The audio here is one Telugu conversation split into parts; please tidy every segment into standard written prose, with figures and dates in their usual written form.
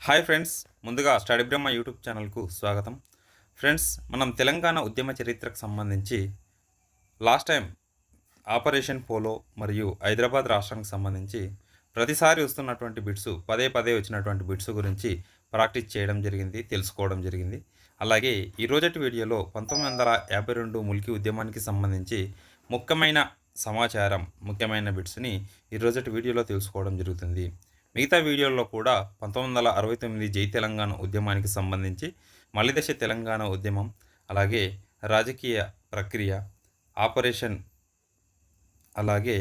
హాయ్ ఫ్రెండ్స్, ముందుగా స్టడీ బ్రహ్మ యూట్యూబ్ ఛానల్కు స్వాగతం. ఫ్రెండ్స్, మనం తెలంగాణ ఉద్యమ చరిత్రకు సంబంధించి లాస్ట్ టైం ఆపరేషన్ పోలో మరియు హైదరాబాద్ రాష్ట్రానికి సంబంధించి ప్రతిసారి వస్తున్నటువంటి బిట్స్ పదే పదే వచ్చినటువంటి బిట్స్ గురించి ప్రాక్టీస్ చేయడం జరిగింది, తెలుసుకోవడం జరిగింది. అలాగే ఈ రోజటి వీడియోలో 1952 ముల్కీ ఉద్యమానికి సంబంధించి ముఖ్యమైన సమాచారం, ముఖ్యమైన బిట్స్ని ఈ రోజటి వీడియోలో తెలుసుకోవడం జరుగుతుంది. మిగతా వీడియోల్లో కూడా 1969 జై తెలంగాణ ఉద్యమానికి సంబంధించి మలిదశ తెలంగాణ ఉద్యమం, అలాగే రాజకీయ ప్రక్రియ, ఆపరేషన్, అలాగే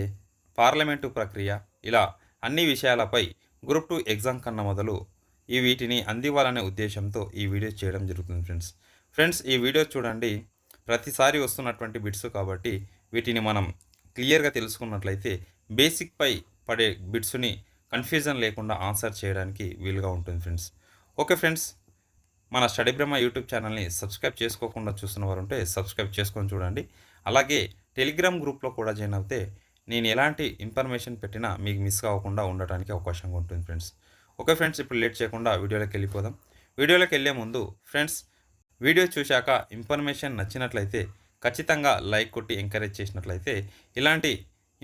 పార్లమెంటు ప్రక్రియ, ఇలా అన్ని విషయాలపై గ్రూప్ 2 ఎగ్జామ్ కన్నా మొదలు వీటిని అందివ్వాలనే ఉద్దేశంతో ఈ వీడియో చేయడం జరుగుతుంది ఫ్రెండ్స్, ఈ వీడియో చూడండి. ప్రతిసారి వస్తున్నటువంటి బిట్స్ కాబట్టి వీటిని మనం క్లియర్గా తెలుసుకున్నట్లయితే బేసిక్పై పడే బిట్స్ని కన్ఫ్యూజన్ లేకుండా ఆన్సర్ చేయడానికి వీలుగా ఉంటుంది ఫ్రెండ్స్. ఓకే ఫ్రెండ్స్, మన స్టడీ బ్రహ్మ యూట్యూబ్ ఛానల్ని సబ్స్క్రైబ్ చేసుకోకుండా చూస్తున్న వారు ఉంటే సబ్స్క్రైబ్ చేసుకొని చూడండి. అలాగే టెలిగ్రామ్ గ్రూప్లో కూడా జాయిన్ అవుతే నేను ఎలాంటి ఇన్ఫర్మేషన్ పెట్టినా మీకు మిస్ అవ్వకుండా ఉండటానికి అవకాశంగా ఉంటుంది ఫ్రెండ్స్. ఓకే ఫ్రెండ్స్, ఇప్పుడు లేట్ చేయకుండా వీడియోలోకి వెళ్ళిపోదాం. వీడియోలోకి వెళ్ళే ముందు ఫ్రెండ్స్, వీడియో చూశాక ఇన్ఫర్మేషన్ నచ్చినట్లయితే ఖచ్చితంగా లైక్ కొట్టి ఎంకరేజ్ చేసినట్లయితే ఇలాంటి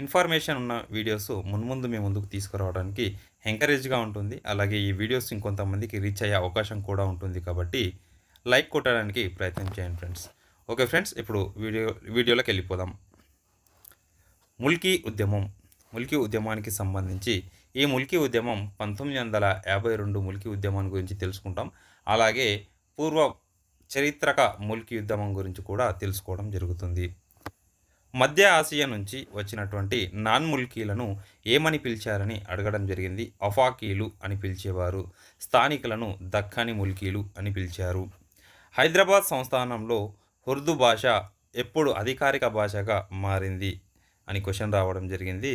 ఇన్ఫర్మేషన్ ఉన్న వీడియోస్ మున్ముందు మీ ముందుకు తీసుకురావడానికి ఎంకరేజ్గా ఉంటుంది. అలాగే ఈ వీడియోస్ ఇంకొంతమందికి రీచ్ అయ్యే అవకాశం కూడా ఉంటుంది కాబట్టి లైక్ కొట్టడానికి ప్రయత్నం చేయండి ఫ్రెండ్స్. ఓకే ఫ్రెండ్స్, ఇప్పుడు వీడియోలోకి వెళ్ళిపోదాం. ముల్కీ ఉద్యమానికి సంబంధించి ఈ ముల్కీ ఉద్యమం 1952 ముల్కీ ఉద్యమం గురించి తెలుసుకుంటాం. అలాగే పూర్వ చరిత్రక ముల్కీ ఉద్యమం గురించి కూడా తెలుసుకోవడం జరుగుతుంది. మధ్య ఆసియా నుంచి వచ్చినటువంటి నాన్ ముల్కీలను ఏమని పిలిచారని అడగడం జరిగింది. అఫాకీలు అని పిలిచేవారు. స్థానికులను దక్కని ముల్కీలు అని పిలిచారు. హైదరాబాద్ సంస్థానంలో ఉర్దూ భాష ఎప్పుడు అధికారిక భాషగా మారింది అని క్వశ్చన్ రావడం జరిగింది.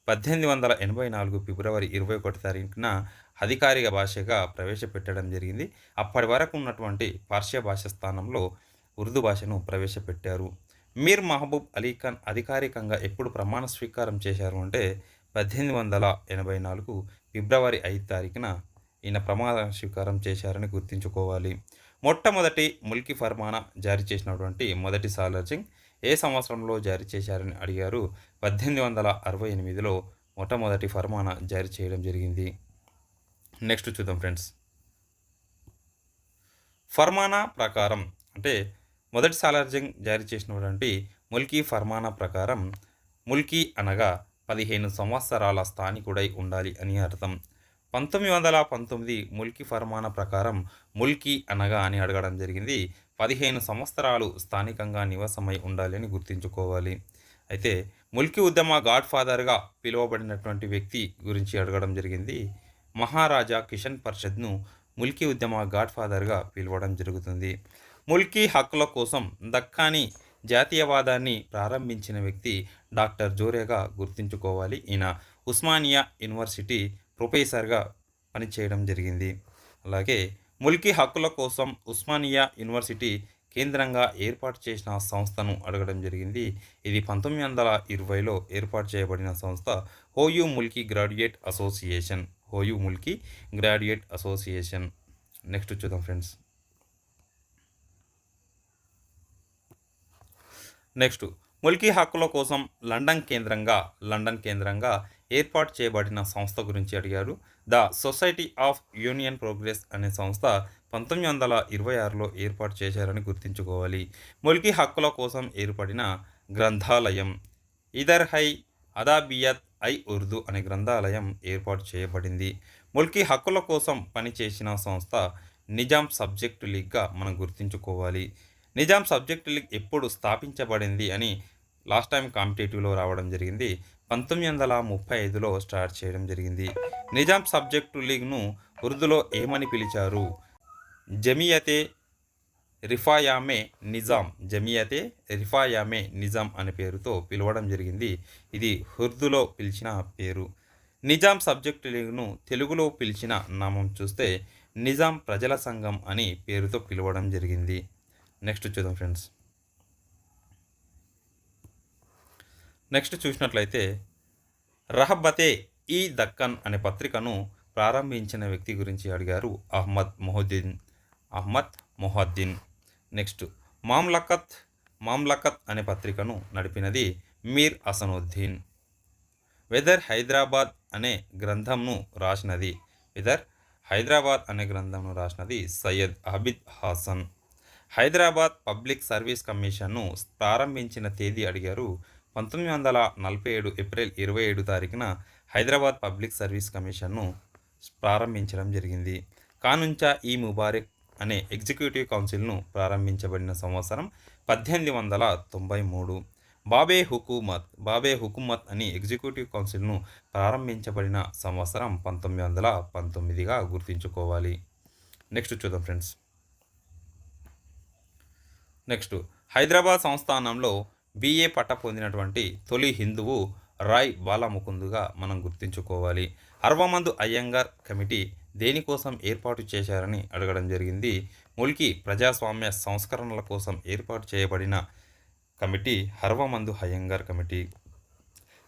1884 ఫిబ్రవరి 21 తారీఖున అధికారిక భాషగా ప్రవేశపెట్టడం జరిగింది. అప్పటి వరకు ఉన్నటువంటి పార్షియా భాష స్థానంలో ఉర్దూ భాషను ప్రవేశపెట్టారు. మీర్ మహబూబ్ అలీ ఖాన్ అధికారికంగా ఎప్పుడు ప్రమాణ స్వీకారం చేశారు అంటే 1884 ఫిబ్రవరి 5 తారీఖున ఈయన ప్రమాణ స్వీకారం చేశారని గుర్తుంచుకోవాలి. మొట్టమొదటి ముల్కీ ఫర్మానా జారీ చేసినటువంటి మొదటి సాలార్ జంగ్ ఏ సంవత్సరంలో జారీ చేశారని అడిగారు. 1868లో మొట్టమొదటి ఫర్మానా జారీ చేయడం జరిగింది. నెక్స్ట్ చూద్దాం ఫ్రెండ్స్. ఫర్మానా ప్రకారం అంటే మొదటి సాలార్ జంగ్ జారీ చేసినటువంటి ముల్కీ ఫర్మానా ప్రకారం ముల్కీ అనగా 15 సంవత్సరాల స్థానికుడై ఉండాలి అని అర్థం. 1919 ముల్కీ ఫర్మానా ప్రకారం ముల్కీ అనగా అని అడగడం జరిగింది. 15 సంవత్సరాలు స్థానికంగా నివాసమై ఉండాలి అని గుర్తుంచుకోవాలి. అయితే ముల్కీ ఉద్యమ గాడ్ ఫాదర్గా పిలువబడినటువంటి వ్యక్తి గురించి అడగడం జరిగింది. మహారాజా కిషన్ పరిషద్ను ముల్కీ ఉద్యమ గాడ్ ఫాదర్గా పిలవడం జరుగుతుంది. ముల్కీ హక్కుల కోసం దక్కాని జాతీయవాదాన్ని ప్రారంభించిన వ్యక్తి డాక్టర్ జోరేగా గుర్తుంచుకోవాలి. ఈయన ఉస్మానియా యూనివర్సిటీ ప్రొఫెసర్గా పనిచేయడం జరిగింది. అలాగే ముల్కీ హక్కుల కోసం ఉస్మానియా యూనివర్సిటీ కేంద్రంగా ఏర్పాటు చేసిన సంస్థను అడగడం జరిగింది. ఇది 1920లో ఏర్పాటు చేయబడిన సంస్థ హోయూ ముల్కీ గ్రాడ్యుయేట్ అసోసియేషన్. హోయూ ముల్కీ గ్రాడ్యుయేట్ అసోసియేషన్. నెక్స్ట్ చూద్దాం ఫ్రెండ్స్. నెక్స్ట్, ముల్కీ హక్కుల కోసం లండన్ కేంద్రంగా ఏర్పాటు చేయబడిన సంస్థ గురించి అడిగారు. The society of union progress అనే సంస్థ 1926లో ఏర్పాటు చేశారని గుర్తుంచుకోవాలి. ముల్కీ హక్కుల కోసం ఏర్పడిన గ్రంథాలయం ఇదర్ హై అదాబియత్ ఐ ఉర్దూ అనే గ్రంథాలయం ఏర్పాటు చేయబడింది. ముల్కీ హక్కుల కోసం పనిచేసిన సంస్థ నిజాం సబ్జెక్టు లీగ్గా మనం గుర్తుంచుకోవాలి. నిజాం సబ్జెక్టు లీగ్ ఎప్పుడు స్థాపించబడింది అని లాస్ట్ టైం కాంపిటేటివ్లో రావడం జరిగింది. 1935లో స్టార్ట్ చేయడం జరిగింది. నిజాం సబ్జెక్టు లీగ్ను ఉర్దూలో ఏమని పిలిచారు? జమియతే రిఫాయామే నిజాం అనే పేరుతో పిలవడం జరిగింది. ఇది ఉర్దూలో పిలిచిన పేరు. నిజాం సబ్జెక్టు లీగ్ను తెలుగులో పిలిచిన నామం చూస్తే నిజాం ప్రజల సంఘం అని పేరుతో పిలవడం జరిగింది. నెక్స్ట్ చూద్దాం ఫ్రెండ్స్. నెక్స్ట్ చూసినట్లయితే రహబతే ఈ దక్కన్ అనే పత్రికను ప్రారంభించిన వ్యక్తి గురించి అడిగారు. అహ్మద్ మొహద్దీన్. నెక్స్ట్ మామ్లకత్ అనే పత్రికను నడిపినది మీర్ అసనుద్దీన్. వెదర్ హైదరాబాద్ అనే గ్రంథంను రాసినది సయ్యద్ అబిద్ హాసన్. హైదరాబాద్ పబ్లిక్ సర్వీస్ కమిషన్ను ప్రారంభించిన తేదీ అడిగారు. 1947 ఏప్రిల్ 27 తారీఖున హైదరాబాద్ పబ్లిక్ సర్వీస్ కమిషన్ను ప్రారంభించడం జరిగింది. కానుంచా ఈ ముబారక్ అనే ఎగ్జిక్యూటివ్ కౌన్సిల్ను ప్రారంభించబడిన సంవత్సరం 1893. బాబే హుకుమత్ అని ఎగ్జిక్యూటివ్ కౌన్సిల్ను ప్రారంభించబడిన సంవత్సరం 1919గా గుర్తుంచుకోవాలి. నెక్స్ట్ చూద్దాం ఫ్రెండ్స్. నెక్స్ట్ హైదరాబాద్ సంస్థానంలో బిఏ పట్ట పొందినటువంటి తొలి హిందువు రాయ్ బాలముకుందుగా మనం గుర్తుంచుకోవాలి. అరవమందు అయ్యంగార్ కమిటీ దేనికోసం ఏర్పాటు చేశారని అడగడం జరిగింది. ముల్కీ ప్రజాస్వామ్య సంస్కరణల కోసం ఏర్పాటు చేయబడిన కమిటీ హర్వమందు అయ్యంగార్ కమిటీ.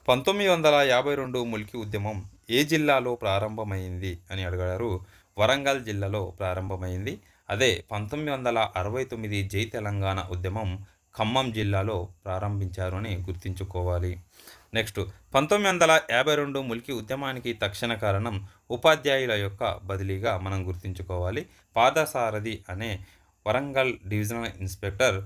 1952 ముల్కీ ఉద్యమం ఏ జిల్లాలో ప్రారంభమైంది అని అడిగారు. వరంగల్ జిల్లాలో ప్రారంభమైంది. అదే 1969 జై తెలంగాణ ఉద్యమం ఖమ్మం జిల్లాలో ప్రారంభించారు అని గుర్తుంచుకోవాలి. నెక్స్ట్ 1952 ముల్కీ ఉద్యమానికి తక్షణ కారణం ఉపాధ్యాయుల యొక్క బదిలీగా మనం గుర్తుంచుకోవాలి. పాదసారథి అనే వరంగల్ డివిజనల్ ఇన్స్పెక్టర్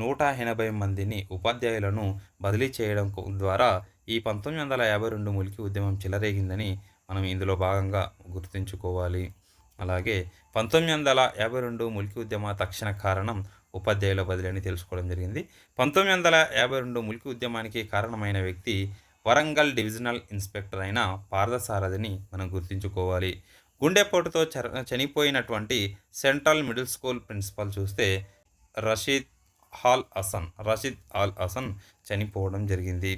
180 మందిని ఉపాధ్యాయులను బదిలీ చేయడం ద్వారా ఈ 1952 ముల్కీ ఉద్యమం చెలరేగిందని మనం ఇందులో భాగంగా గుర్తుంచుకోవాలి. అలాగే 1952 ముల్కీ ఉద్యమ తక్షణ కారణం ఉపాధ్యాయుల బదిలీ అని తెలుసుకోవడం జరిగింది. 1952 ముల్కీ ఉద్యమానికి కారణమైన వ్యక్తి వరంగల్ డివిజనల్ ఇన్స్పెక్టర్ అయిన పార్థసారథిని మనం గుర్తుంచుకోవాలి. గుండెపోటుతో చనిపోయినటువంటి సెంట్రల్ మిడిల్ స్కూల్ ప్రిన్సిపల్ చూస్తే రషీద్ ఆల్ హసన్ చనిపోవడం జరిగింది.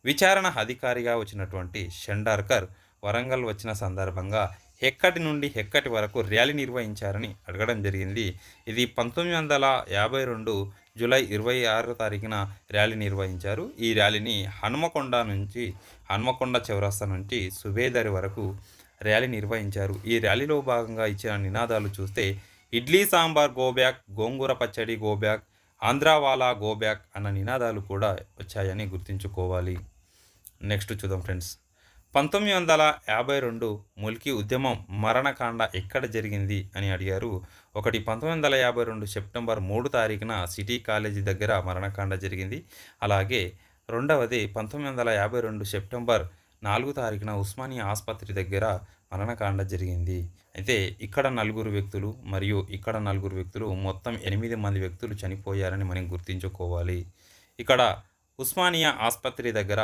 విచారణ అధికారిగా వచ్చినటువంటి షెండార్కర్ వరంగల్ వచ్చిన సందర్భంగా ఎక్కడి నుండి ఎక్కడి వరకు ర్యాలీ నిర్వహించారని అడగడం జరిగింది. ఇది 1952 జూలై 26 తారీఖున ర్యాలీ నిర్వహించారు. ఈ ర్యాలీని హన్మకొండ చౌరస్తా నుంచి సుబేదారి వరకు ర్యాలీ నిర్వహించారు. ఈ ర్యాలీలో భాగంగా ఇచ్చిన నినాదాలు చూస్తే ఇడ్లీ సాంబార్ గోబ్యాక్, గోంగూర పచ్చడి గోబ్యాక్, ఆంధ్రావాలా గోబ్యాక్ అన్న నినాదాలు కూడా వచ్చాయని గుర్తుంచుకోవాలి. నెక్స్ట్ చూద్దాం ఫ్రెండ్స్. 1952 ముల్కీ ఉద్యమం మరణకాండ ఎక్కడ జరిగింది అని అడిగారు. 1952 సెప్టెంబర్ 3 తారీఖున సిటీ కాలేజీ దగ్గర మరణకాండ జరిగింది. అలాగే రెండవది 1952 సెప్టెంబర్ 4 తారీఖున ఉస్మానియా ఆసుపత్రి దగ్గర మరణకాండ జరిగింది. అయితే ఇక్కడ 4 వ్యక్తులు మరియు ఇక్కడ 4 వ్యక్తులు మొత్తం 8 మంది వ్యక్తులు చనిపోయారని మనం గుర్తుంచుకోవాలి. ఇక్కడ ఉస్మానియా ఆసుపత్రి దగ్గర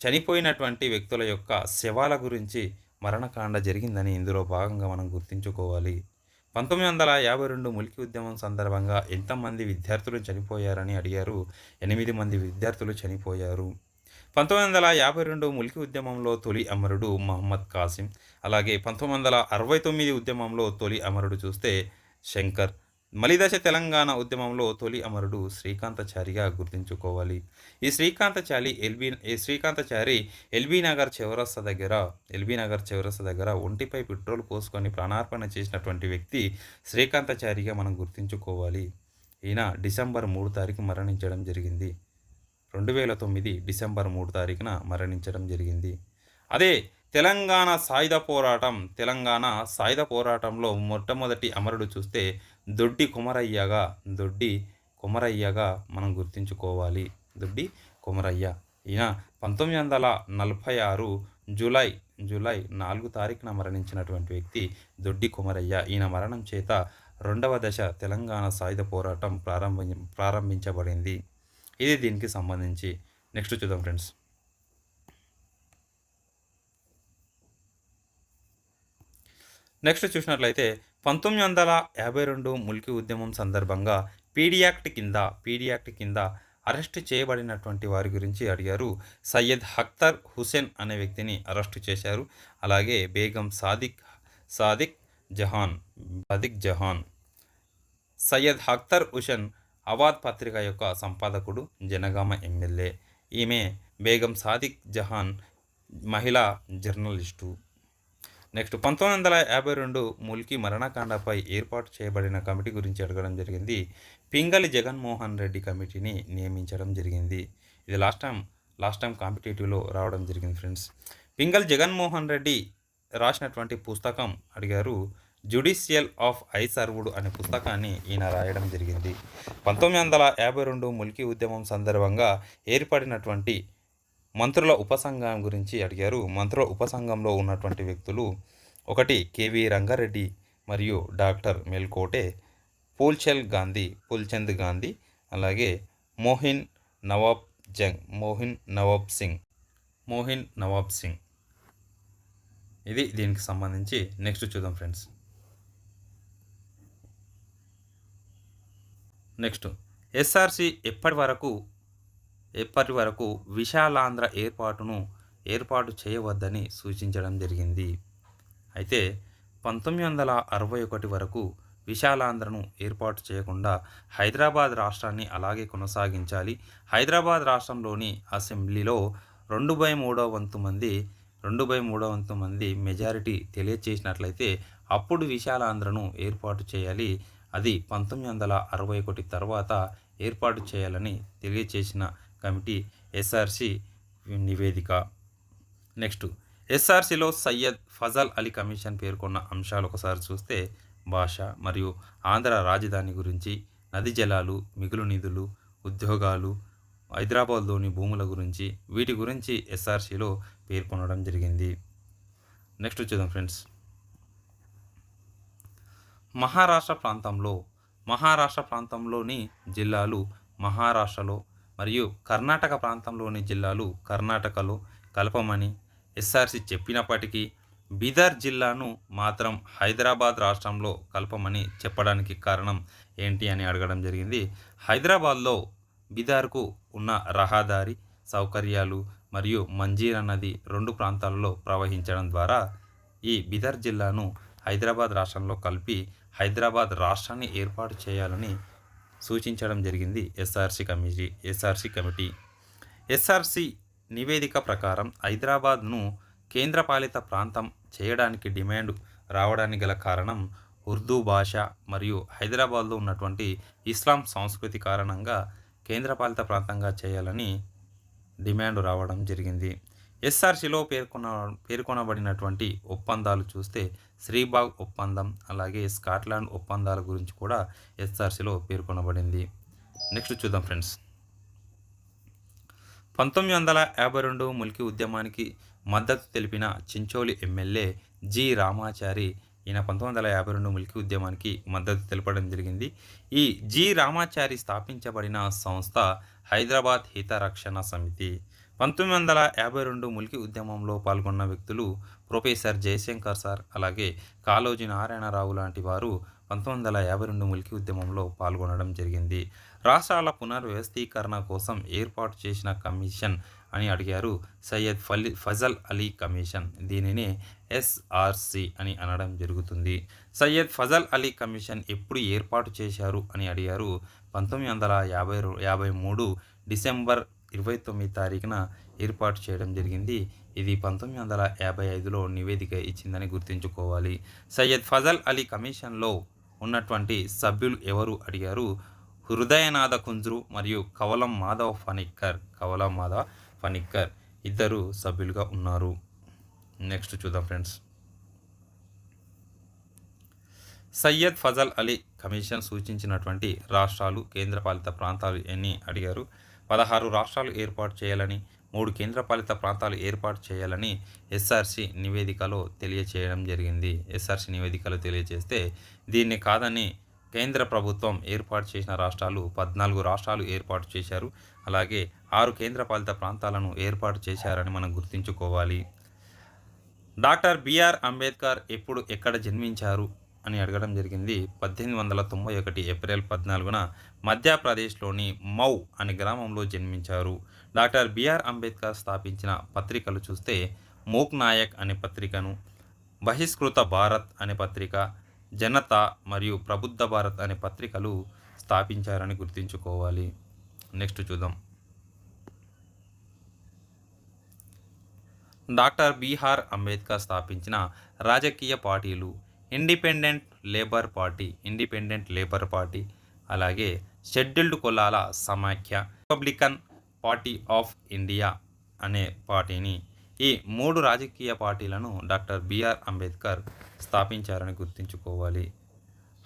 చనిపోయినటువంటి వ్యక్తుల యొక్క శవాల గురించి మరణకాండ జరిగిందని ఇందులో భాగంగా మనం గుర్తుంచుకోవాలి. 1952 ముల్కీ ఉద్యమం సందర్భంగా ఎంతమంది విద్యార్థులు చనిపోయారని అడిగారు. 8 మంది విద్యార్థులు చనిపోయారు. 1952 ముల్కీ ఉద్యమంలో తొలి అమరుడు మహమ్మద్ కాసిం. అలాగే 1969 ఉద్యమంలో తొలి అమరుడు చూస్తే శంకర్. మలిదశ తెలంగాణ ఉద్యమంలో తొలి అమరుడు శ్రీకాంతచారిగా గుర్తుంచుకోవాలి. ఈ శ్రీకాంతచారి ఎల్బీ నగర్ చౌరస్తా దగ్గర ఒంటిపై పెట్రోల్ పోసుకొని ప్రాణార్పణ చేసినటువంటి వ్యక్తి శ్రీకాంతచారిగా మనం గుర్తుంచుకోవాలి. ఈయన డిసెంబర్ 3 తారీఖు మరణించడం జరిగింది. 2009 డిసెంబర్ 3 తారీఖున మరణించడం జరిగింది. అదే తెలంగాణ సాయుధ పోరాటంలో మొట్టమొదటి అమరుడు చూస్తే దొడ్డి కొమరయ్యగా మనం గుర్తుంచుకోవాలి. దొడ్డి కొమరయ్య. ఈయన 1946 జూలై 4 తారీఖున మరణించినటువంటి వ్యక్తి దొడ్డి కొమరయ్య. ఈయన మరణం చేత 2వ దశ తెలంగాణ సాయుధ పోరాటం ప్రారంభించబడింది. ఇది దీనికి సంబంధించి. నెక్స్ట్ చూద్దాం ఫ్రెండ్స్. నెక్స్ట్ చూసినట్లయితే 1952 ముల్కీ ఉద్యమం సందర్భంగా పీడీ యాక్ట్ కింద అరెస్టు చేయబడినటువంటి వారి గురించి అడిగారు. సయ్యద్ అఖ్తర్ హుసేన్ అనే వ్యక్తిని అరెస్టు చేశారు. అలాగే బేగం సాదిక్ జహాన్. సయ్యద్ అఖ్తర్ హుసేన్ అవాద్ పత్రిక యొక్క సంపాదకుడు, జనగామ ఎమ్మెల్యే. ఈమె బేగం సాదిక్ జహాన్ మహిళా జర్నలిస్టు. నెక్స్ట్ 1952 ముల్కీ మరణకాండపై ఏర్పాటు చేయబడిన కమిటీ గురించి అడగడం జరిగింది. పింగళి జగన్మోహన్ రెడ్డి కమిటీని నియమించడం జరిగింది. ఇది లాస్ట్ టైం కాంపిటేటివ్‌లో రావడం జరిగింది ఫ్రెండ్స్. పింగళి జగన్మోహన్ రెడ్డి రాసినటువంటి పుస్తకం అడిగారు. జ్యుడిషియల్ ఆఫ్ ఐసర్వుడ్ అనే పుస్తకాన్ని ఈయన రాయడం జరిగింది. 1952 ముల్కీ ఉద్యమం సందర్భంగా ఏర్పడినటువంటి మంత్రుల ఉపసంఘం గురించి అడిగారు. మంత్రుల ఉపసంఘంలో ఉన్నటువంటి వ్యక్తులు 1 కేవీ రంగారెడ్డి మరియు డాక్టర్ మెల్కోటే, పూల్చంద్ గాంధీ, అలాగే మోహిన్ నవాబ్ సింగ్. ఇది దీనికి సంబంధించి. నెక్స్ట్ చూద్దాం ఫ్రెండ్స్. నెక్స్ట్ ఎస్ఆర్సి ఎప్పటి వరకు విశాలాంధ్ర ఏర్పాటు చేయవద్దని సూచించడం జరిగింది. అయితే 1961 వరకు విశాలాంధ్రను ఏర్పాటు చేయకుండా హైదరాబాద్ రాష్ట్రాన్ని అలాగే కొనసాగించాలి. హైదరాబాద్ రాష్ట్రంలోని అసెంబ్లీలో 2/3 వంతు మంది మెజారిటీ తెలియచేసినట్లయితే అప్పుడు విశాలాంధ్రను ఏర్పాటు చేయాలి. అది 1961 తర్వాత ఏర్పాటు చేయాలని తెలియచేసిన కమిటీ ఎస్ఆర్సి నివేదిక. నెక్స్ట్ ఎస్ఆర్సిలో సయ్యద్ ఫజల్ అలీ కమిషన్ పేర్కొన్న అంశాలు ఒకసారి చూస్తే భాష మరియు ఆంధ్ర రాజధాని గురించి, నది జలాలు, మిగులు నిధులు, ఉద్యోగాలు, హైదరాబాద్లోని భూముల గురించి, వీటి గురించి ఎస్ఆర్సిలో పేర్కొనడం జరిగింది. నెక్స్ట్ చూద్దాం ఫ్రెండ్స్. మహారాష్ట్ర ప్రాంతంలోని జిల్లాలు మహారాష్ట్రలో మరియు కర్ణాటక ప్రాంతంలోని జిల్లాలు కర్ణాటకలో కలపమని ఎస్ఆర్సి చెప్పినప్పటికీ బీదర్ జిల్లాను మాత్రం హైదరాబాద్ రాష్ట్రంలో కలపమని చెప్పడానికి కారణం ఏంటి అని అడగడం జరిగింది. హైదరాబాద్లో బీదర్కు ఉన్న రహదారి సౌకర్యాలు మరియు మంజీరా నది 2 ప్రాంతాలలో ప్రవహించడం ద్వారా ఈ బీదర్ జిల్లాను హైదరాబాద్ రాష్ట్రంలో కలిపి హైదరాబాద్ రాష్ట్రాన్ని ఏర్పాటు చేయాలని సూచించడం జరిగింది ఎస్ఆర్సి కమిటీ. ఎస్ఆర్సి నివేదిక ప్రకారం హైదరాబాద్ను కేంద్రపాలిత ప్రాంతం చేయడానికి డిమాండ్ రావడానికి గల కారణం ఉర్దూ భాష మరియు హైదరాబాద్లో ఉన్నటువంటి ఇస్లాం సంస్కృతి కారణంగా కేంద్రపాలిత ప్రాంతంగా చేయాలని డిమాండ్ రావడం జరిగింది. ఎస్ఆర్సిలో పేర్కొనబడినటువంటి ఒప్పందాలు చూస్తే శ్రీబాగ్ ఒప్పందం, అలాగే స్కాట్లాండ్ ఒప్పందాల గురించి కూడా ఎస్ఆర్సిలో పేర్కొనబడింది. నెక్స్ట్ చూద్దాం ఫ్రెండ్స్. 1952 ముల్కీ ఉద్యమానికి మద్దతు తెలిపిన చించోలి ఎమ్మెల్యే జి రామాచారి ఈయన 1952 ముల్కీ ఉద్యమానికి మద్దతు తెలపడం జరిగింది. ఈ జి రామాచారి స్థాపించబడిన సంస్థ హైదరాబాద్ హితరక్షణ సమితి. 1952 ముల్కీ ఉద్యమంలో పాల్గొన్న వ్యక్తులు ప్రొఫెసర్ జయశంకర్ సార్, అలాగే కాళోజీ నారాయణరావు లాంటి వారు 1952 ముల్కీ ఉద్యమంలో పాల్గొనడం జరిగింది. రాష్ట్రాల పునర్వ్యవస్థీకరణ కోసం ఏర్పాటు చేసిన కమిషన్ అని అడిగారు. సయ్యద్ ఫజల్ అలీ కమిషన్, దీనిని ఎస్ఆర్సి అని అనడం జరుగుతుంది. సయ్యద్ ఫజల్ అలీ కమిషన్ ఎప్పుడు ఏర్పాటు చేశారు అని అడిగారు. 1953 డిసెంబర్ 29 తారీఖున ఏర్పాటు చేయడం జరిగింది. ఇది 1955లో నివేదిక ఇచ్చిందని గుర్తుంచుకోవాలి. సయ్యద్ ఫజల్ అలీ కమిషన్లో ఉన్నటువంటి సభ్యులు ఎవరు అడిగారు. హృదయనాథ కుంజ్రు మరియు కవలం మాధవ్ ఫణిక్కర్ ఇద్దరు సభ్యులుగా ఉన్నారు. నెక్స్ట్ చూద్దాం ఫ్రెండ్స్. సయ్యద్ ఫజల్ అలీ కమిషన్ సూచించినటువంటి రాష్ట్రాలు కేంద్రపాలిత ప్రాంతాలు ఎన్ని అడిగారు. 16 రాష్ట్రాలు ఏర్పాటు చేయాలని, 3 కేంద్రపాలిత ప్రాంతాలు ఏర్పాటు చేయాలని ఎస్ఆర్సి నివేదికలో తెలియజేస్తే దీన్ని కాదని కేంద్ర ప్రభుత్వం ఏర్పాటు చేసిన రాష్ట్రాలు 14 రాష్ట్రాలు ఏర్పాటు చేశారు. అలాగే 6 కేంద్రపాలిత ప్రాంతాలను ఏర్పాటు చేశారని మనం గుర్తుంచుకోవాలి. డాక్టర్ బిఆర్ అంబేద్కర్ ఎక్కడ జన్మించారు అని అడగడం జరిగింది. 1891 ఏప్రిల్ 14న మధ్యప్రదేశ్లోని మౌ అనే గ్రామంలో జన్మించారు. డాక్టర్ బిఆర్ అంబేద్కర్ స్థాపించిన పత్రికలు చూస్తే మూక్ నాయక్ అనే పత్రికను, బహిష్కృత భారత్ అనే పత్రిక, జనతా మరియు ప్రబుద్ధ భారత్ అనే పత్రికలు స్థాపించారని గుర్తుంచుకోవాలి. నెక్స్ట్ చూద్దాం. డాక్టర్ బిఆర్ అంబేద్కర్ స్థాపించిన రాజకీయ పార్టీలు ఇండిపెండెంట్ లేబర్ పార్టీ, అలాగే షెడ్యూల్డ్ కులాల సమాఖ్య, రిపబ్లికన్ పార్టీ ఆఫ్ ఇండియా అనే పార్టీని, ఈ 3 రాజకీయ పార్టీలను డాక్టర్ బిఆర్ అంబేద్కర్ స్థాపించారని గుర్తుంచుకోవాలి.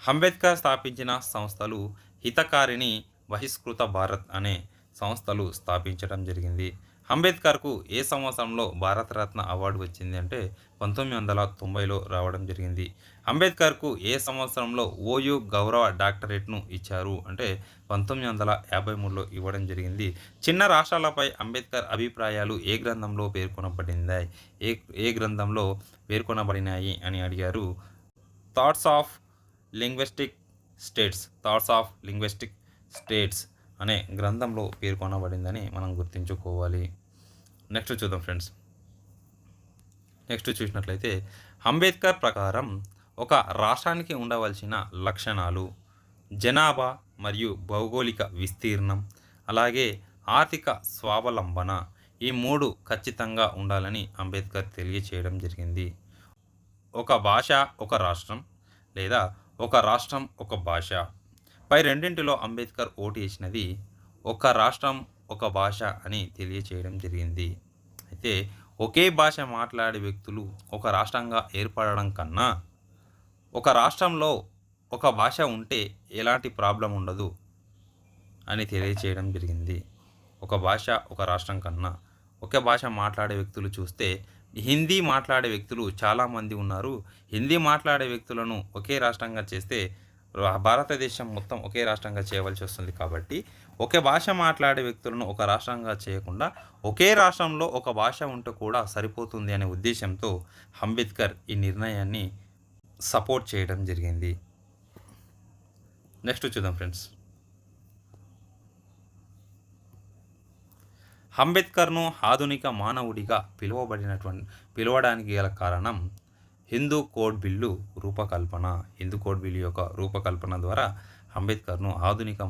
అంబేద్కర్ స్థాపించిన సంస్థలు హితకారిణి, బహిష్కృత భారత్ అనే సంస్థలు స్థాపించడం జరిగింది. అంబేద్కర్కు ఏ సంవత్సరంలో భారతరత్న అవార్డు వచ్చింది అంటే 1990లో రావడం జరిగింది. అంబేద్కర్కు ఏ సంవత్సరంలో ఓయూ గౌరవ డాక్టరేట్ను ఇచ్చారు అంటే 1953లో ఇవ్వడం జరిగింది. చిన్న రాష్ట్రాలపై అంబేద్కర్ అభిప్రాయాలు ఏ గ్రంథంలో పేర్కొనబడినాయి అని అడిగారు. థాట్స్ ఆఫ్ లింగ్విస్టిక్ స్టేట్స్ అనే గ్రంథంలో పేర్కొనబడిందని మనం గుర్తుంచుకోవాలి. నెక్స్ట్ చూద్దాం ఫ్రెండ్స్. నెక్స్ట్ చూసినట్లయితే అంబేద్కర్ ప్రకారం ఒక రాష్ట్రానికి ఉండవలసిన లక్షణాలు జనాభా మరియు భౌగోళిక విస్తీర్ణం, అలాగే ఆర్థిక స్వావలంబన, ఈ 3 ఖచ్చితంగా ఉండాలని అంబేద్కర్ తెలియచేయడం జరిగింది. ఒక భాష ఒక రాష్ట్రం, లేదా ఒక రాష్ట్రం ఒక భాష. పై రెండింటిలో అంబేద్కర్ ఓటు వేసినది ఒక రాష్ట్రం ఒక భాష అని తెలియచేయడం జరిగింది. అయితే ఒకే భాష మాట్లాడే వ్యక్తులు ఒక రాష్ట్రంగా ఏర్పడడం కన్నా ఒక రాష్ట్రంలో ఒక భాష ఉంటే ఎలాంటి ప్రాబ్లం ఉండదు అని తెలియచేయడం జరిగింది. ఒక భాష ఒక రాష్ట్రం కన్నా ఒకే భాష మాట్లాడే వ్యక్తులు చూస్తే హిందీ మాట్లాడే వ్యక్తులు చాలామంది ఉన్నారు. హిందీ మాట్లాడే వ్యక్తులను ఒకే రాష్ట్రంగా చేస్తే భారతదేశం మొత్తం ఒకే రాష్ట్రంగా చేయవలసి వస్తుంది. కాబట్టి ఒకే భాష మాట్లాడే వ్యక్తులను ఒక రాష్ట్రంగా చేయకుండా ఒకే రాష్ట్రంలో ఒక భాష ఉంటే కూడా సరిపోతుంది అనే ఉద్దేశంతో అంబేద్కర్ ఈ నిర్ణయాన్ని సపోర్ట్ చేయడం జరిగింది. నెక్స్ట్ చూద్దాం ఫ్రెండ్స్. అంబేద్కర్ను ఆధునిక మానవుడిగా పిలవడానికి గల కారణం హిందూ కోడ్ బిల్లు యొక్క రూపకల్పన ద్వారా అంబేద్కర్ను ఆధునిక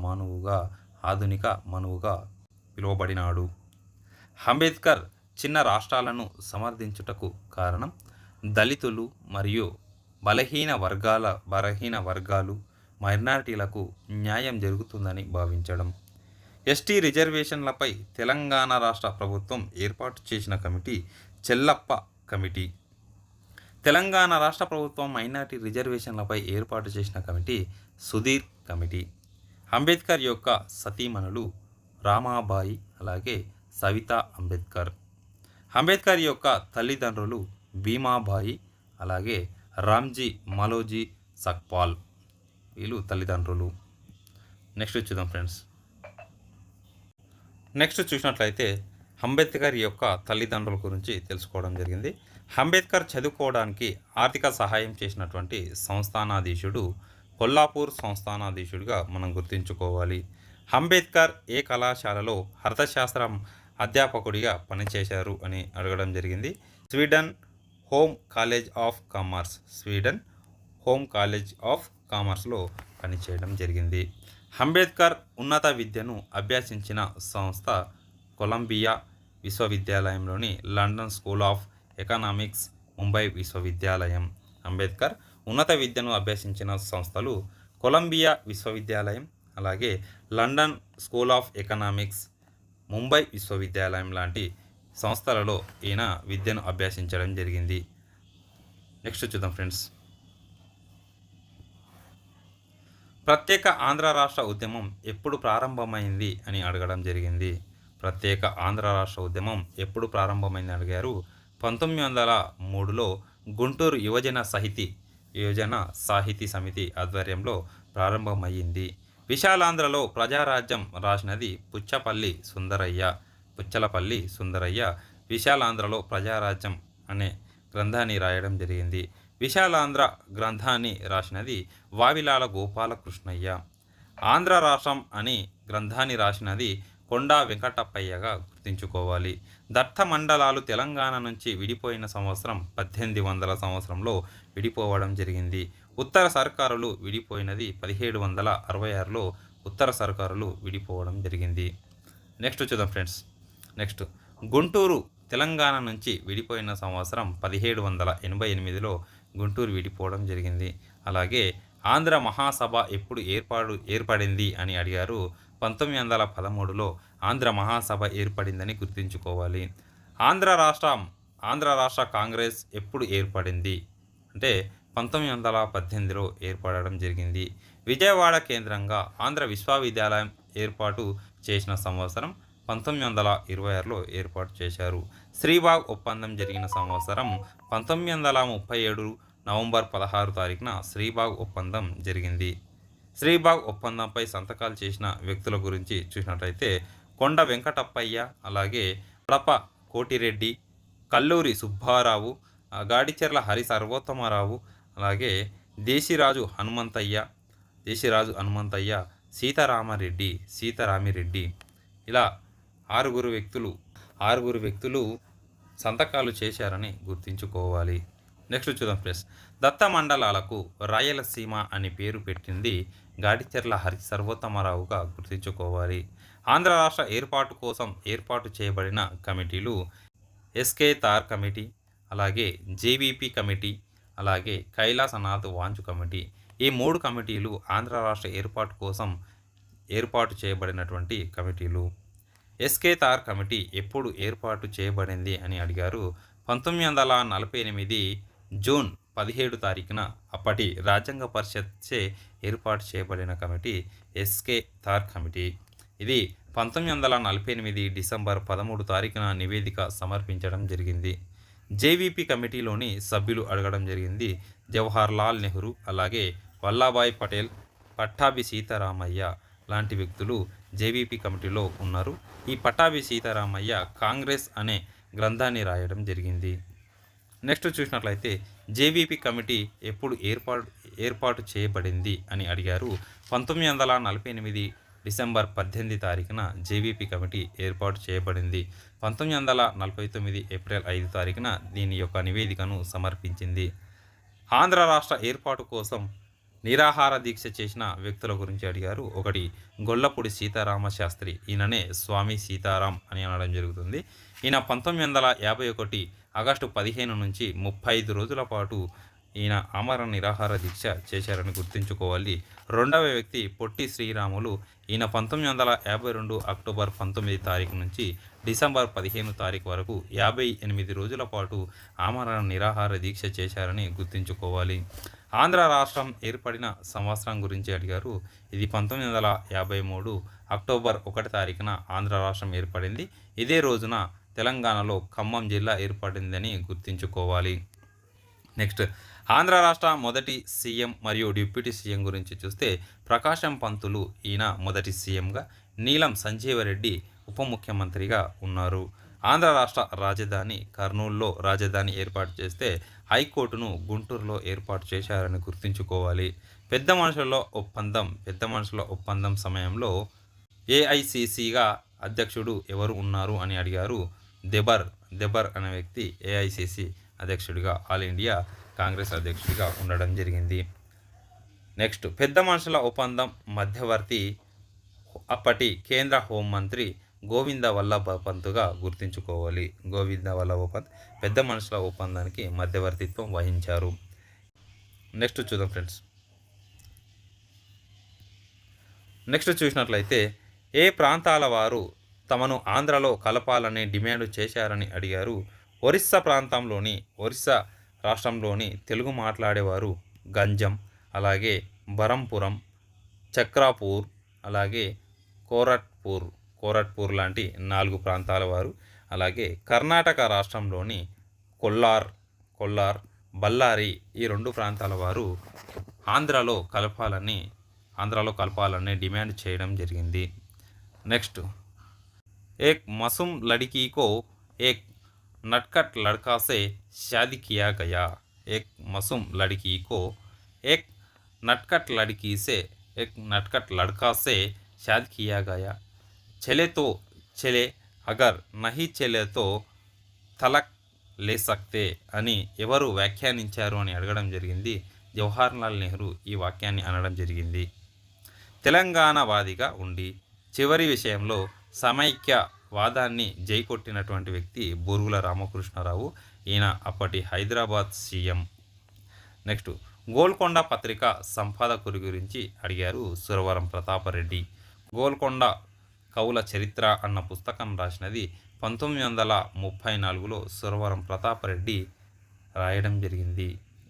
మనువుగా పిలువబడినాడు. అంబేద్కర్ చిన్న రాష్ట్రాలను సమర్థించుటకు కారణం దళితులు మరియు బలహీన వర్గాలు మైనారిటీలకు న్యాయం జరుగుతుందని భావించడం. ఎస్టీ రిజర్వేషన్లపై తెలంగాణ రాష్ట్ర ప్రభుత్వం ఏర్పాటు చేసిన కమిటీ చెల్లప్ప కమిటీ. తెలంగాణ రాష్ట్ర ప్రభుత్వం మైనారిటీ రిజర్వేషన్లపై ఏర్పాటు చేసిన కమిటీ సుధీర్ కమిటీ. అంబేద్కర్ యొక్క సతీమణులు రామాబాయి, అలాగే సవితా అంబేద్కర్. అంబేద్కర్ యొక్క తల్లిదండ్రులు భీమాబాయి, అలాగే రామ్జీ మలోజీ సక్పాల్, వీళ్ళు తల్లిదండ్రులు. నెక్స్ట్ చూద్దాం ఫ్రెండ్స్. నెక్స్ట్ చూసినట్లయితే అంబేద్కర్ యొక్క తల్లిదండ్రుల గురించి తెలుసుకోవడం జరిగింది. అంబేద్కర్ చదువుకోవడానికి ఆర్థిక సహాయం చేసినటువంటి సంస్థానాధీశుడు కొల్లాపూర్ సంస్థానాధీశుడిగా మనం గుర్తుంచుకోవాలి. అంబేద్కర్ ఏ కళాశాలలో అర్థశాస్త్రం అధ్యాపకుడిగా పనిచేశారు అని అడగడం జరిగింది. స్వీడన్ హోమ్ కాలేజ్ ఆఫ్ కామర్స్లో పనిచేయడం జరిగింది. అంబేద్కర్ ఉన్నత విద్యను అభ్యసించిన సంస్థ కొలంబియా విశ్వవిద్యాలయంలోని London school of economics, Mumbai విశ్వవిద్యాలయం. అంబేద్కర్ ఉన్నత విద్యను అభ్యసించిన సంస్థలు కొలంబియా విశ్వవిద్యాలయం, అలాగే London school of economics, Mumbai విశ్వవిద్యాలయం లాంటి సంస్థలలో ఈయన విద్యను అభ్యసించడం జరిగింది. నెక్స్ట్ చూద్దాం ఫ్రెండ్స్. ప్రత్యేక ఆంధ్ర రాష్ట్ర ఉద్యమం ఎప్పుడు ప్రారంభమైంది అని అడగడం జరిగింది. ప్రత్యేక ఆంధ్ర రాష్ట్ర ఉద్యమం ఎప్పుడు ప్రారంభమైంది అడిగారు. 1903లో గుంటూరు యువజన సాహితీ సమితి ఆధ్వర్యంలో ప్రారంభమయ్యింది. విశాలాంధ్రలో ప్రజారాజ్యం రాసినది పుచ్చలపల్లి సుందరయ్య విశాలాంధ్రలో ప్రజారాజ్యం అనే గ్రంథాన్ని రాయడం జరిగింది. విశాలాంధ్ర గ్రంథాన్ని రాసినది వావిలాల గోపాలకృష్ణయ్య. ఆంధ్ర రాష్ట్రం అని గ్రంథాన్ని రాసినది కొండా వెంకటప్పయ్యగా గుర్తుంచుకోవాలి. దట్ట మండలాలు తెలంగాణ నుంచి విడిపోయిన సంవత్సరం 1800 సంవత్సరంలో విడిపోవడం జరిగింది. ఉత్తర సర్కారులు విడిపోయినది 1766లో ఉత్తర సర్కారులు విడిపోవడం జరిగింది. నెక్స్ట్ చూద్దాం ఫ్రెండ్స్. నెక్స్ట్ గుంటూరు తెలంగాణ నుంచి విడిపోయిన సంవత్సరం 1788లో గుంటూరు విడిపోవడం జరిగింది. అలాగే ఆంధ్ర మహాసభ ఎప్పుడు ఏర్పడింది అని అడిగారు. 1913లో ఆంధ్ర మహాసభ ఏర్పడిందని గుర్తుంచుకోవాలి. ఆంధ్ర రాష్ట్రం ఆంధ్ర రాష్ట్ర కాంగ్రెస్ ఎప్పుడు ఏర్పడింది అంటే 1918లో ఏర్పడడం జరిగింది. విజయవాడ కేంద్రంగా ఆంధ్ర విశ్వవిద్యాలయం ఏర్పాటు చేసిన సంవత్సరం 1926లో ఏర్పాటు చేశారు. శ్రీబాగ్ ఒప్పందం జరిగిన సంవత్సరం 1937 నవంబర్ 16 తారీఖున శ్రీబాగ్ ఒప్పందం జరిగింది. శ్రీబాగ్ ఒప్పందంపై సంతకాలు చేసిన వ్యక్తుల గురించి చూసినట్లయితే కొండ వెంకటప్పయ్య, అలాగే కడప కోటిరెడ్డి, కల్లూరి సుబ్బారావు, గాడిచెర్ల హరి సర్వోత్తమరావు, అలాగే దేశిరాజు హనుమంతయ్య, సీతారామిరెడ్డి ఇలా ఆరుగురు వ్యక్తులు సంతకాలు చేశారని గుర్తుంచుకోవాలి. నెక్స్ట్ చూద్దాం ఫ్రెండ్స్. దత్త మండలాలకు రాయలసీమ అని పేరు పెట్టింది గాడిచెర్ల హరి సర్వోత్తమరావుగా గుర్తుంచుకోవాలి. ఆంధ్ర రాష్ట్ర ఏర్పాటు కోసం ఏర్పాటు చేయబడిన కమిటీలు ఎస్కే తార్ కమిటీ, అలాగే జేవీపీ కమిటీ, అలాగే కైలాసనాథ్ వాంచు కమిటీ. ఈ 3 కమిటీలు ఆంధ్ర రాష్ట్ర ఏర్పాటు కోసం ఏర్పాటు చేయబడినటువంటి కమిటీలు. ఎస్కే తార్ కమిటీ ఎప్పుడు ఏర్పాటు చేయబడింది అని అడిగారు. 1948 జూన్ 17 తారీఖున అప్పటి రాజ్యాంగ పరిషత్చే ఏర్పాటు చేయబడిన కమిటీ ఎస్కే తార్ కమిటీ. ఇది 1948 డిసెంబర్ 13 తారీఖున నివేదిక సమర్పించడం జరిగింది. జేవీపీ కమిటీలోని సభ్యులు అడగడం జరిగింది. జవహర్ లాల్ నెహ్రూ, అలాగే వల్లభాయ్ పటేల్, పట్టాభి సీతారామయ్య లాంటి వ్యక్తులు జేవీపీ కమిటీలో ఉన్నారు. ఈ పట్టాభి సీతారామయ్య కాంగ్రెస్ అనే గ్రంథాన్ని రాయడం జరిగింది. నెక్స్ట్ చూసినట్లయితే జేవీపీ కమిటీ ఎప్పుడు ఏర్పాటు చేయబడింది అని అడిగారు. 1948 డిసెంబర్ 18 తారీఖున జేవీపీ కమిటీ ఏర్పాటు చేయబడింది. 1949 ఏప్రిల్ 5 తారీఖున దీని యొక్క నివేదికను సమర్పించింది. ఆంధ్ర రాష్ట్ర ఏర్పాటు కోసం నిరాహార దీక్ష చేసిన వ్యక్తుల గురించి అడిగారు. 1 గొల్లపూడి సీతారామ శాస్త్రి, ఈయననే స్వామి సీతారాం అని అనడం జరుగుతుంది. ఈయన 1951 ఆగస్టు 15 నుంచి 35 రోజుల పాటు ఈయన ఆమరణ నిరాహార దీక్ష చేశారని గుర్తుంచుకోవాలి. 2వ వ్యక్తి పొట్టి శ్రీరాములు, ఈయన 1952 అక్టోబర్ 19 తారీఖు నుంచి డిసెంబర్ 15 తారీఖు వరకు 58 రోజుల పాటు ఆమరణ నిరాహార దీక్ష చేశారని గుర్తుంచుకోవాలి. ఆంధ్ర రాష్ట్రం ఏర్పడిన సంవత్సరం గురించి అడిగారు. ఇది 1953 అక్టోబర్ 1 తారీఖున ఆంధ్ర రాష్ట్రం ఏర్పడింది. ఇదే రోజున తెలంగాణలో ఖమ్మం జిల్లా ఏర్పడిందని గుర్తుంచుకోవాలి. నెక్స్ట్, ఆంధ్ర రాష్ట్ర మొదటి సీఎం మరియు డిప్యూటీ సీఎం గురించి చూస్తే ప్రకాశం పంతులు ఈయన మొదటి సీఎంగా, నీలం సంజీవరెడ్డి ఉప ముఖ్యమంత్రిగా ఉన్నారు. ఆంధ్ర రాష్ట్ర రాజధాని కర్నూలులో రాజధాని ఏర్పాటు చేస్తే హైకోర్టును గుంటూరులో ఏర్పాటు చేశారని గుర్తుంచుకోవాలి. పెద్ద మనుషుల ఒప్పందం సమయంలో ఏఐసిసిగా అధ్యక్షుడు ఎవరు ఉన్నారు అని అడిగారు. దెబర్ అనే వ్యక్తి ఏఐసిసి అధ్యక్షుడిగా, ఆల్ ఇండియా కాంగ్రెస్ అధ్యక్షుడిగా ఉండడం జరిగింది. నెక్స్ట్, పెద్ద మనుషుల ఒప్పందం మధ్యవర్తి అప్పటి కేంద్ర హోంమంత్రి గోవింద వల్లభ పంత్గా గుర్తుంచుకోవాలి. గోవింద వల్లభ పంత్ పెద్ద మనుషుల ఒప్పందానికి మధ్యవర్తిత్వం వహించారు. నెక్స్ట్ చూద్దాం ఫ్రెండ్స్. నెక్స్ట్ చూసినట్లయితే ఏ ప్రాంతాల వారు తమను ఆంధ్రలో కలపాలని డిమాండ్ చేశారని అడిగారు. ఒరిస్సా రాష్ట్రంలోని తెలుగు మాట్లాడేవారు గంజం, అలాగే బరంపురం, చక్రాపూర్, అలాగే కోరట్పూర్ లాంటి 4 ప్రాంతాల వారు, అలాగే కర్ణాటక రాష్ట్రంలోని కొల్లార్, బళ్ళారి ఈ 2 ప్రాంతాల వారు ఆంధ్రలో కలపాలని డిమాండ్ చేయడం జరిగింది. నెక్స్ట్, ఏక్ మసూమ్ లड़की को एक नटखट लड़का से शादी किया गया. एक मासूम लड़की को एक नटखट लड़का से शादी किया गया. चले तो चले, अगर नहीं चले तो తలక్ లే సక్తే అని ఎవరు వ్యాఖ్యానించారు అని అడగడం జరిగింది. జవహర్లాల్ నెహ్రూ ఈ వాక్యాన్ని అనడం జరిగింది. తెలంగాణవాదిగా ఉండి చివరి విషయంలో సమైక్య వాదాన్ని జైకొట్టినటువంటి వ్యక్తి బూరుగుల రామకృష్ణారావు. ఈయన అప్పటి హైదరాబాద్ సీఎం. నెక్స్ట్ గోల్కొండ పత్రిక సంపాదకుడి గురించి అడిగారు సురవరం ప్రతాపరెడ్డి. గోల్కొండ కవుల చరిత్ర అన్న పుస్తకం రాసినది 1934లో సురవరం ప్రతాపరెడ్డి రాయడం జరిగింది.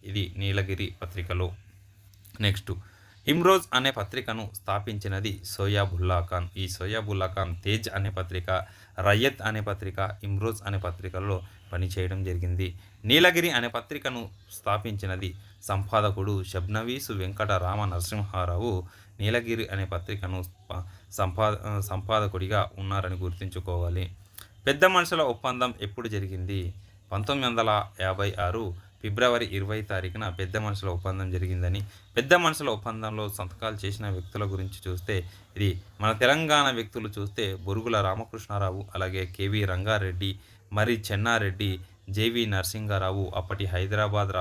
ఇది నీలగిరి పత్రికలో. నెక్స్ట్ హిమ్రోజ్ అనే పత్రికను స్థాపించినది సోయాబుల్లా ఖాన్. ఈ సోయాబుల్లా ఖాన్ తేజ్ అనే పత్రిక, రయ్యత్ అనే పత్రిక, హిమ్రోజ్ అనే పత్రికల్లో పనిచేయడం జరిగింది. నీలగిరి అనే పత్రికను స్థాపించినది సంపాదకుడు షబ్నవీసు వెంకట రామ నరసింహారావు. నీలగిరి అనే పత్రికను సంపాదకుడిగా ఉన్నారని గుర్తుంచుకోవాలి. పెద్ద మనుషుల ఒప్పందం ఎప్పుడు జరిగింది? 1956 ఫిబ్రవరి 20 తారీఖున పెద్ద మనుషుల ఒప్పందం జరిగిందని. పెద్ద మనుషుల ఒప్పందంలో సంతకాలు చేసిన వ్యక్తుల గురించి చూస్తే ఇది మన తెలంగాణ వ్యక్తులు చూస్తే బొరుగుల రామకృష్ణారావు, అలాగే కేవీ రంగారెడ్డి, మరి చెన్నారెడ్డి, జేవి నరసింహారావు, అప్పటి హైదరాబాద్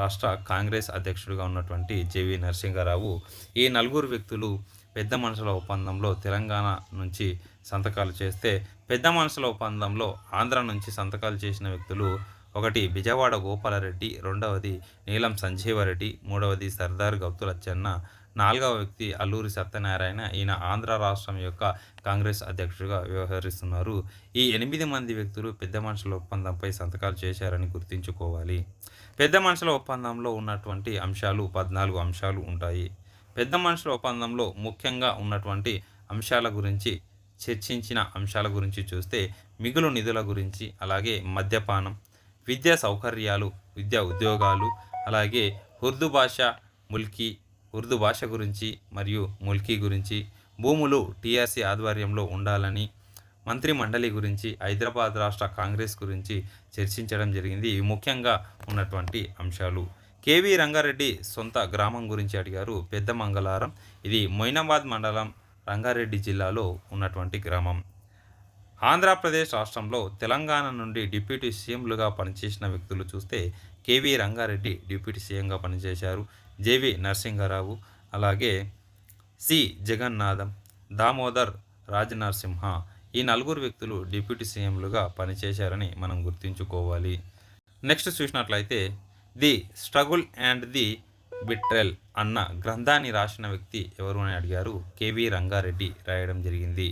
రాష్ట్ర కాంగ్రెస్ అధ్యక్షుడిగా ఉన్నటువంటి జేవి నరసింహారావు. ఈ నలుగురు వ్యక్తులు పెద్ద మనుషుల ఒప్పందంలో తెలంగాణ నుంచి సంతకాలు చేస్తే, పెద్ద మనుషుల ఒప్పందంలో ఆంధ్ర నుంచి సంతకాలు చేసిన వ్యక్తులు ఒకటి బిజవాడ గోపాలరెడ్డి, రెండవది నీలం సంజీవరెడ్డి, మూడవది సర్దార్ గౌతులచ్చన్న, నాలుగవ వ్యక్తి అల్లూరి సత్యనారాయణ. ఈయన ఆంధ్ర రాష్ట్రం యొక్క కాంగ్రెస్ అధ్యక్షుడిగా వ్యవహరిస్తున్నారు. ఈ 8 మంది వ్యక్తులు పెద్ద మనుషుల ఒప్పందంపై సంతకాలు చేశారని గుర్తుంచుకోవాలి. పెద్ద మనుషుల ఒప్పందంలో ఉన్నటువంటి అంశాలు 14 అంశాలు ఉంటాయి. పెద్ద మనుషుల ఒప్పందంలో ముఖ్యంగా ఉన్నటువంటి అంశాల గురించి చర్చించిన అంశాల గురించి చూస్తే మిగులు నిధుల గురించి, అలాగే మద్యపానం, విద్యా సౌకర్యాలు, విద్యా ఉద్యోగాలు, అలాగే ఉర్దూ భాష గురించి మరియు ముల్కీ గురించి, భూములు టీఆర్సీ ఆధ్వర్యంలో ఉండాలని, మంత్రి మండలి గురించి, హైదరాబాద్ రాష్ట్ర కాంగ్రెస్ గురించి చర్చించడం జరిగింది. ఇవి ముఖ్యంగా ఉన్నటువంటి అంశాలు. కేవీ రంగారెడ్డి సొంత గ్రామం గురించి అడిగారు. పెద్ద మంగళారం. ఇది మొయినాబాద్ మండలం, రంగారెడ్డి జిల్లాలో ఉన్నటువంటి గ్రామం. ఆంధ్రప్రదేశ్ రాష్ట్రంలో తెలంగాణ నుండి డిప్యూటీ సీఎంలుగా పనిచేసిన వ్యక్తులు చూస్తే కేవీ రంగారెడ్డి డిప్యూటీ సీఎంగా పనిచేశారు. జేవి నరసింహారావు, అలాగే సి జగన్నాథం, దామోదర్ రాజనరసింహ, ఈ నలుగురు వ్యక్తులు డిప్యూటీ సీఎంలుగా పనిచేశారని మనం గుర్తుంచుకోవాలి. నెక్స్ట్ చూసినట్లయితే ది స్ట్రగుల్ అండ్ ది బిట్రెల్ అన్న గ్రంథాన్ని రాసిన వ్యక్తి ఎవరు అని అడిగారు. కేవీ రంగారెడ్డి రాయడం జరిగింది.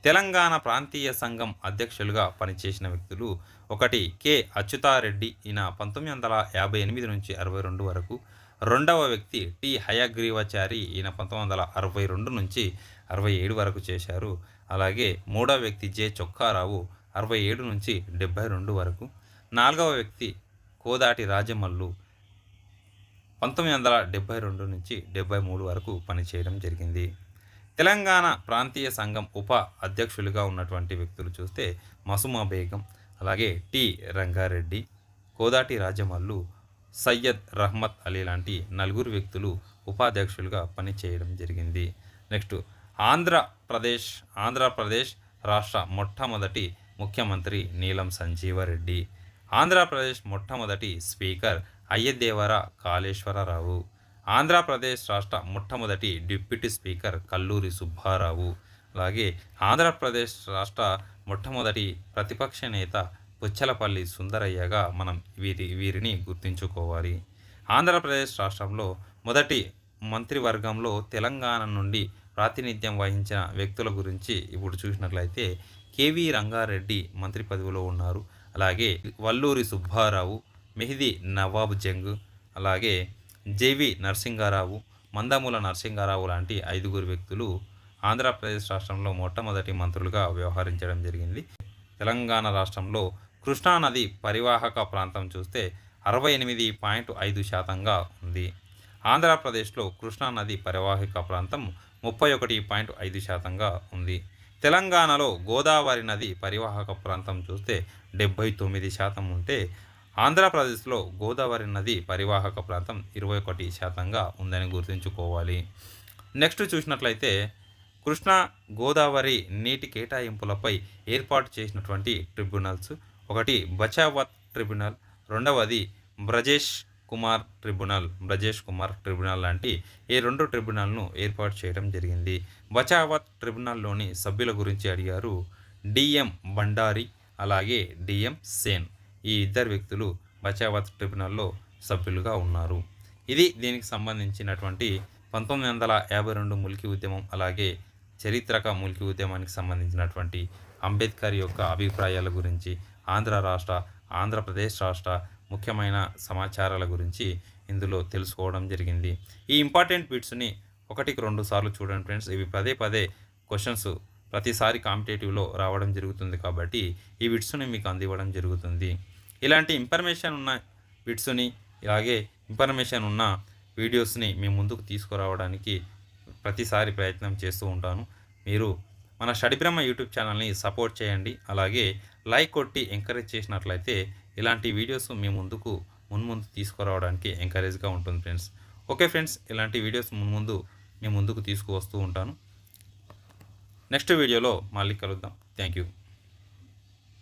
తెలంగాణ ప్రాంతీయ సంఘం అధ్యక్షులుగా పనిచేసిన వ్యక్తులు ఒకటి కె అచ్యుతారెడ్డి. ఈయన 1958 నుంచి 62 వరకు. రెండవ వ్యక్తి టి హయగ్రీవాచారి. ఈయన 1962 నుంచి 67 వరకు చేశారు. అలాగే మూడవ వ్యక్తి జె చొక్కారావు 67 నుంచి 72 వరకు. నాలుగవ వ్యక్తి కోదాటి రాజమల్లు 1972 నుంచి 73 వరకు పనిచేయడం జరిగింది. తెలంగాణ ప్రాంతీయ సంఘం ఉప అధ్యక్షులుగా ఉన్నటువంటి వ్యక్తులు చూస్తే మసుమా బేగం, అలాగే టి రంగారెడ్డి, కోదాటి రాజమల్లు, సయ్యద్ రహ్మత్ అలీ లాంటి నలుగురు వ్యక్తులు ఉపాధ్యక్షులుగా పనిచేయడం జరిగింది. నెక్స్ట్ ఆంధ్రప్రదేశ్ రాష్ట్ర మొట్టమొదటి ముఖ్యమంత్రి నీలం సంజీవరెడ్డి. ఆంధ్రప్రదేశ్ మొట్టమొదటి స్పీకర్ అయ్యదేవర కాళేశ్వరరావు. ఆంధ్రప్రదేశ్ రాష్ట్ర మొట్టమొదటి డిప్యూటీ స్పీకర్ కల్లూరి సుబ్బారావు. అలాగే ఆంధ్రప్రదేశ్ రాష్ట్ర మొట్టమొదటి ప్రతిపక్ష నేత పుచ్చలపల్లి సుందరయ్యగా మనం వీరిని గుర్తుంచుకోవాలి. ఆంధ్రప్రదేశ్ రాష్ట్రంలో మొదటి మంత్రివర్గంలో తెలంగాణ నుండి ప్రాతినిధ్యం వహించిన వ్యక్తుల గురించి ఇప్పుడు చూసినట్లయితే కేవీ రంగారెడ్డి మంత్రి పదవిలో ఉన్నారు. అలాగే వల్లూరి సుబ్బారావు, మెహిదీ నవాబ్ జంగ్, అలాగే జేవి నరసింహారావు, మందమూల నరసింహారావు లాంటి 5 వ్యక్తులు ఆంధ్రప్రదేశ్ రాష్ట్రంలో మొట్టమొదటి మంత్రులుగా వ్యవహరించడం జరిగింది. తెలంగాణ రాష్ట్రంలో కృష్ణానది పరివాహక ప్రాంతం చూస్తే 68.5% ఉంది. ఆంధ్రప్రదేశ్లో కృష్ణానది పరివాహక ప్రాంతం 31.5% ఉంది. తెలంగాణలో గోదావరి నది పరివాహక ప్రాంతం చూస్తే 79% ఉంటే ఆంధ్రప్రదేశ్లో గోదావరి నది పరివాహక ప్రాంతం 21% ఉందని గుర్తుంచుకోవాలి. నెక్స్ట్ చూసినట్లయితే కృష్ణా గోదావరి నీటి కేటాయింపులపై ఏర్పాటు చేసినటువంటి ట్రిబ్యునల్స్ ఒకటి బచావత్ ట్రిబ్యునల్, రెండవది బ్రజేష్ కుమార్ ట్రిబ్యునల్ లాంటి ఈ 2 ట్రిబ్యునల్ను ఏర్పాటు చేయడం జరిగింది. బచావత్ ట్రిబ్యునల్లోని సభ్యుల గురించి అడిగారు. డిఎం బండారి అలాగే డిఎం సేన్ ఈ ఇద్దరు వ్యక్తులు బచావత్ ట్రిబ్యునల్లో సభ్యులుగా ఉన్నారు. ఇది దీనికి సంబంధించినటువంటి 1952 ముల్కీ ఉద్యమం అలాగే చరిత్రక ముల్కీ ఉద్యమానికి సంబంధించినటువంటి అంబేద్కర్ యొక్క అభిప్రాయాల గురించి ఆంధ్రప్రదేశ్ రాష్ట్ర ముఖ్యమైన సమాచారాల గురించి ఇందులో తెలుసుకోవడం జరిగింది. ఈ ఇంపార్టెంట్ బిట్స్ని 1కి 2 సార్లు చూడండి ఫ్రెండ్స్. ఇవి పదే పదే క్వశ్చన్స్ ప్రతిసారి కాంపిటేటివ్లో రావడం జరుగుతుంది కాబట్టి ఈ బిట్స్ని మీకు అందివ్వడం జరుగుతుంది. ఇలాంటి ఇన్ఫర్మేషన్ ఉన్న బిట్స్ని ఇలాగే ఇన్ఫర్మేషన్ ఉన్న వీడియోస్ని మీ ముందుకు తీసుకురావడానికి ప్రతిసారి ప్రయత్నం చేస్తూ ఉంటాను. మీరు మన స్టడీ బ్రహ్మ యూట్యూబ్ ఛానల్ని సపోర్ట్ చేయండి. అలాగే లైక్ కొట్టి ఎంకరేజ్ చేసినట్లయితే ఇలాంటి వీడియోస్ మీ ముందుకు మున్ముందు తీసుకురావడానికి ఎంకరేజ్గా ఉంటుంది ఫ్రెండ్స్. ఓకే ఫ్రెండ్స్, ఇలాంటి వీడియోస్ మున్ముందు మీ ముందుకు తీసుకువస్తూ ఉంటాను. నెక్స్ట్ వీడియోలో మళ్ళీ కలుద్దాం. Thank you.